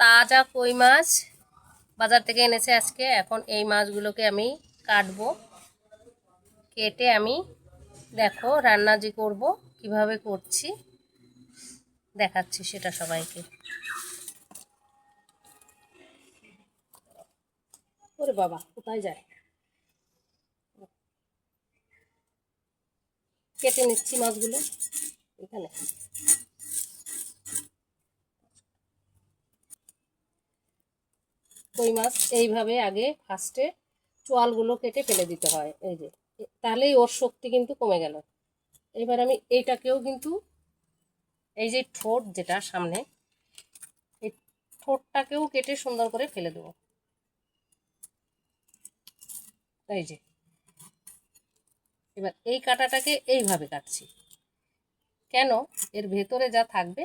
তাজা কই মাছ বাজার থেকে এনেছে আজকে। এখন এই মাছগুলোকে আমি কাটবো, কেটে আমি দেখো রান্না যে করব কিভাবে করছি দেখাচ্ছি সেটা সবাইকে। ওরে বাবা, কোথায় যায়? কেটে নিচ্ছি মাছগুলো এখানে। কই মাছ এইভাবে আগে ফার্স্টে চোয়ালগুলো কেটে ফেলে দিতে হয়, এই যে, তাহলেই ওর শক্তি কিন্তু কমে গেল। এবার আমি এইটাকেও কিন্তু এই যে ঠোঁট যেটা সামনে, এই ঠোঁটটাকেও কেটে সুন্দর করে ফেলে দেবো। এই যে এবার এই কাঁটাটাকে এইভাবে কাটছি, কেন এর ভেতরে যা থাকবে,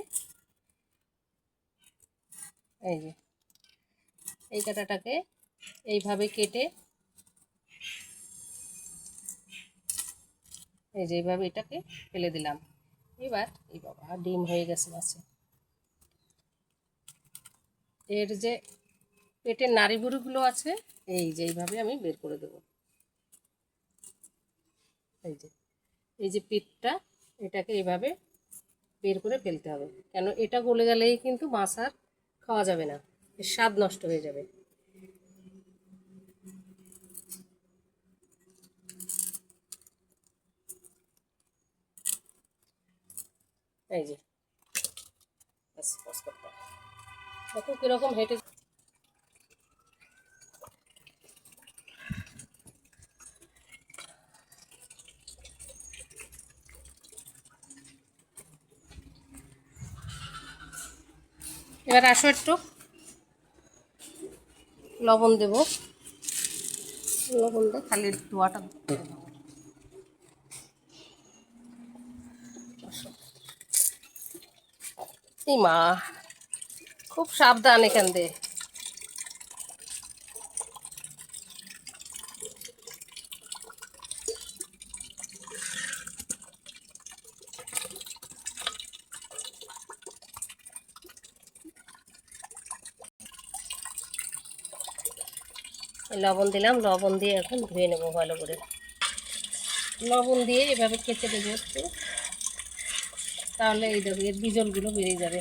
এই যে এই কাঁটাটাকে এইভাবে কেটে এই যে এইভাবে এটাকে ফেলে দিলাম। এবার এই বাবা ডিম হয়ে গেছে মাছে। এর যে পেটের নাড়িভুড়িগুলো আছে এই যে এইভাবে আমি বের করে দেবো। এই যে পেটটা, এটাকে এইভাবে বের করে ফেলতে হবে, কেন এটা গলে গেলেই কিন্তু মাছ আর খাওয়া যাবে না, এর স্বাদ নষ্ট হয়ে যাবে। এই যে দেখো কিরকম হেঁটে। এবার আসো একটু লবণ দেব, লবণ দিয়ে খালি ধোয়াটা। এই মা, খুব সাবধান এখান দিয়ে। লবণ দিলাম, লবণ দিয়ে এখন ধুয়ে নেবো ভালো করে। লবণ দিয়ে এভাবে কেচে দেবো একটু, তাহলে এই দেখো এর বিজলগুলো বেরিয়ে যাবে।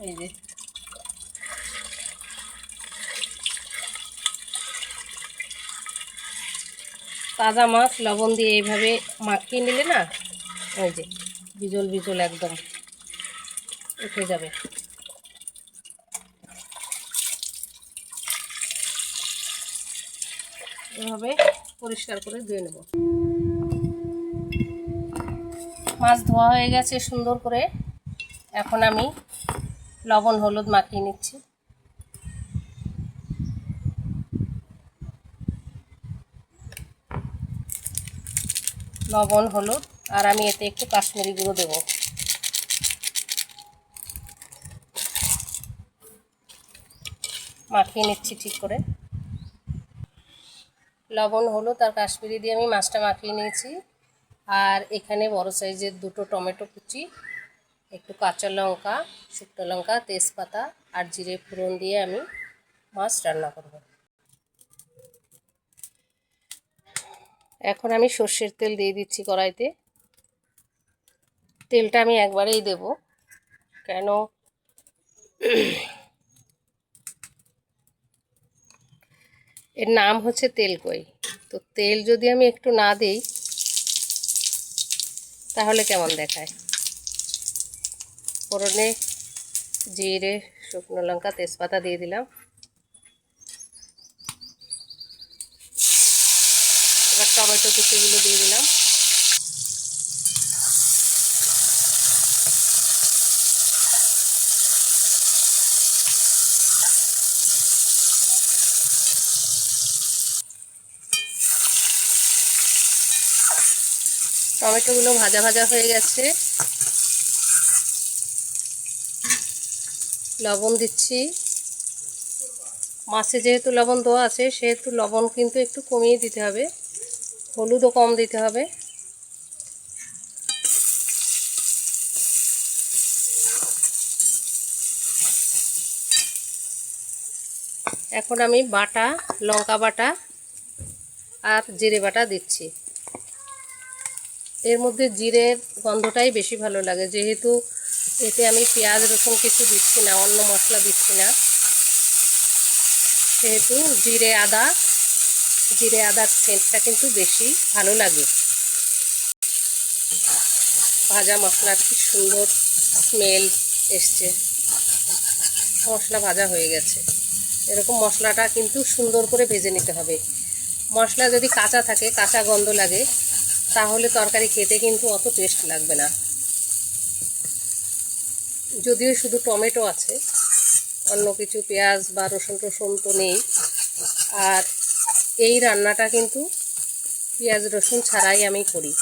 এই যে তাজা মাছ লবণ দিয়ে এইভাবে মাখিয়ে নিলে না, ওই যে বিজল বিজল একদম উঠে যাবে। এভাবে পরিষ্কার করে ধুয়ে নেব। মাছ ধোয়া হয়ে গেছে সুন্দর করে, এখন আমি লবণ হলুদ মাখিয়ে নিচ্ছি। লবণ হলুদ, আর আমি এতে একটু কাশ্মীরি গুঁড়ো দেবো। মাখিয়ে নিচ্ছি ঠিক করে। লবণ হলুদ আর কাশ্মীরি দিয়ে আমি মাছটা মাখিয়ে নিয়েছি। আর এখানে বড় সাইজের দুটো টমেটো কুচি, একটু কাঁচা লঙ্কা, শুকনো লঙ্কা, তেজপাতা আর জিরে ফোড়ন দিয়ে আমি মাছ রান্না করব। এখন আমি সর্ষের তেল দিয়ে দিচ্ছি কড়াইতে। তেলটা আমি একবারেই দেব, কেন এর নাম হচ্ছে তেলকই, তো তেল যদি আমি একটু না দিই তাহলে কেমন দেখায়। ফোড়নে জিরে, শুকনো লঙ্কা, তেজপাতা দিয়ে দিলাম। এবার টমেটো কুচিগুলো দিয়ে দিলাম। টমেটোগুলো ভাজা ভাজা হয়ে গেছে। লবণ দিচ্ছি, মাছে যেহেতু লবণ দেওয়া আছে সেহেতু লবণ কিন্তু একটু কমিয়ে দিতে হবে, হলুদও কম দিতে হবে। এখন আমি বাটা লঙ্কা বাটা আর জিরে বাটা দিচ্ছি। এর মধ্যে জিরের গন্ধটাই বেশি ভালো লাগে, যেহেতু এতে আমি পেঁয়াজ রসুন কিছু দিচ্ছি না, অন্য মশলা দিচ্ছি না, সেহেতু জিরে আদার সেন্টটা কিন্তু বেশি ভালো লাগে। ভাজা মশলার কি সুন্দর স্মেল এসছে, মশলা ভাজা হয়ে গেছে। এরকম মশলাটা কিন্তু সুন্দর করে ভেজে নিতে হবে। মশলা যদি কাঁচা থাকে, কাঁচা গন্ধ লাগে, তাহলে তরকারি খেতে কিন্তু অত টেস্ট লাগবে না। যদিও শুধু টমেটো আছে, অন্য কিছু পেঁয়াজ বা রসুন টসুন তো নেই। আর এই রান্নাটা কিন্তু পেঁয়াজ রসুন ছাড়াই আমি করি।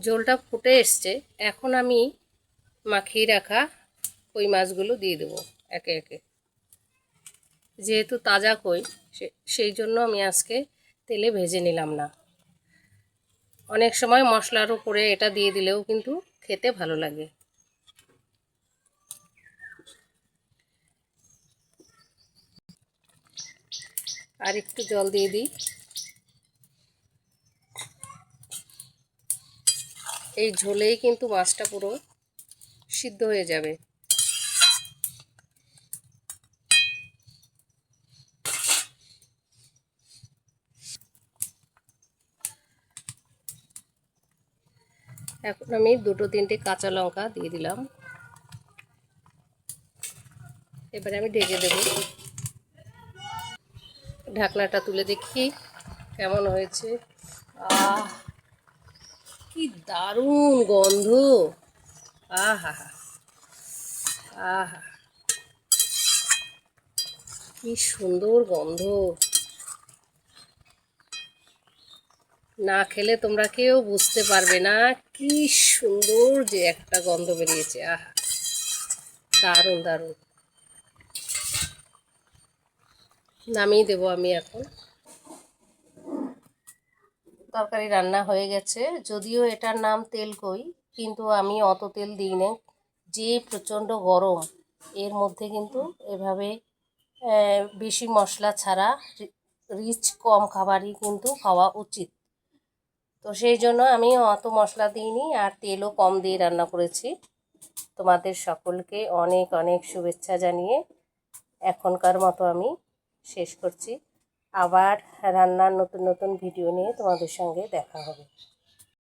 ঝোলটা ফুটে এসছে, এখন আমি মাখিয়ে রাখা কই মাছগুলো দিয়ে দেবো একে একে। যেহেতু তাজা কই, সেই জন্য আমি আজকে তেলে ভেজে নিলাম না। অনেক সময় মশলার উপরে এটা দিয়ে দিলেও কিন্তু খেতে ভালো লাগে। আর একটু জল দিয়ে দিই। এই ঝোলেই কিন্তু মাছটা পুরো সিদ্ধ হয়ে যাবে। এখন আমি 2-3টে কাঁচা লঙ্কা দিয়ে দিলাম। এবারে আমি ঢেকে দেব। ঢাকনাটা তুলে দেখি কেমন হয়েছে। আহ, কি দারুণ গন্ধ! আহা আহা, কি সুন্দর গন্ধ! না খেলে তোমরা কেউ বুঝতে পারবে না কি সুন্দর যে একটা গন্ধ বেরিয়েছে। আহা, দারুণ দারুণ। নামিয়ে দেবো আমি এখন। তরকারি রান্না হয়ে গেছে। যদিও এটার নাম তেলকই, কিন্তু আমি অত তেল দিই না। যে প্রচণ্ড গরম, এর মধ্যে কিন্তু এভাবে বেশি মশলা ছাড়া রিচ কম খাবারই কিন্তু খাওয়া উচিত। তো সেই জন্য আমি অত মশলা দিইনি, আর তেলও কম দিয়ে রান্না করেছি। তোমাদের সকলকে অনেক অনেক শুভেচ্ছা জানিয়ে এখনকার মতো আমি শেষ করছি। আবার রান্নার নতুন নতুন ভিডিও নিয়ে তোমাদের সঙ্গে দেখা হবে।